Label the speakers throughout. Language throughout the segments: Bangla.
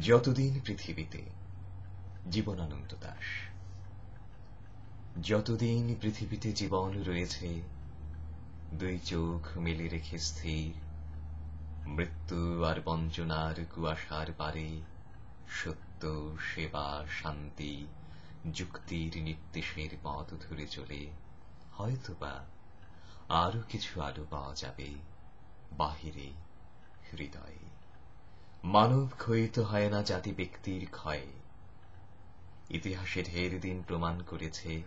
Speaker 1: যতদিন পৃথিবীতে। জীবনানন্দ দাশ। যতদিন পৃথিবীতে জীবন রয়েছে, দুই চোখ মেলে রেখে স্থির, মৃত্যু আর বঞ্চনার কুয়াশার পারে সত্য, সেবা, শান্তি, যুক্তির নির্দেশের পথ ধরে চলে হয়তোবা আরো কিছু আলো পাওয়া যাবে বাহিরে, হৃদয়ে। মানব ক্ষয়িত হয় না জাতি ব্যক্তির ক্ষয়ে। ইতিহাসে ঢের দিন প্রমাণ করেছে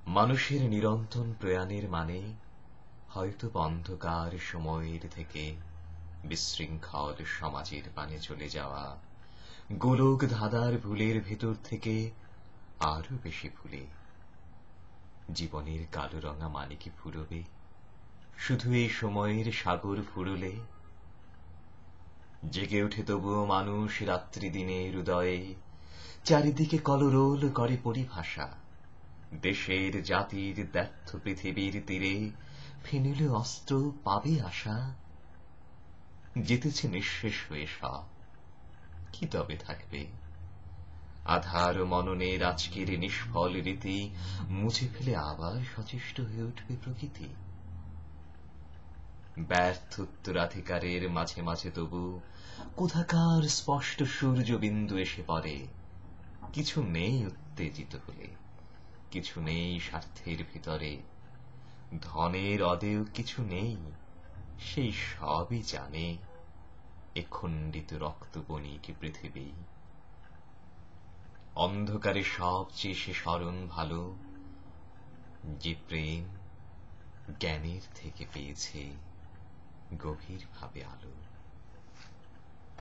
Speaker 1: মানুষের নিরন্তর প্রয়াণের মানে হয়তো অন্ধকার সময়ের থেকে বিশৃঙ্খল সমাজের পানে চলে যাওয়া, গোলক ধাঁধার ভুলের ভেতর থেকে আরো বেশি ভুলে জীবনের কালো রঙা মানে কি ফুরবে শুধু এই সময়ের সাগর ফুরলে? জেগে ওঠে তবুও মানুষ রাত্রি দিনের উদয়ে, চারিদিকে কলরোল করে পরিভাষা। দেশের জাতির ব্যর্থ পৃথিবীর তীরে ফেনিলে অস্ত্র পাবে আশা। জিতেছে নিঃশেষ হয়ে সব, কি তবে থাকবে? আধার মননের আজকের নিষ্ফল রীতি মুছে ফেলে আবার সচেষ্ট হয়ে উঠবে প্রকৃতি। ব্যর্থ উত্তরাধিকারের মাঝে মাঝে তবু কোথাকার স্পষ্ট সূর্য বিন্দু এসে পড়ে। কিছু নেই উত্তেজিত হলে, কিছু নেই স্বার্থের ভিতরে, ধনের অদেয় কিছু নেই, সেই সবই জানে এ খণ্ডিত রক্ত বণিক পৃথিবী। অন্ধকারে সবচেয়ে সে স্মরণ ভালো, যে প্রেম জ্ঞানের থেকে পেয়েছে গভীর ভাবে আলো।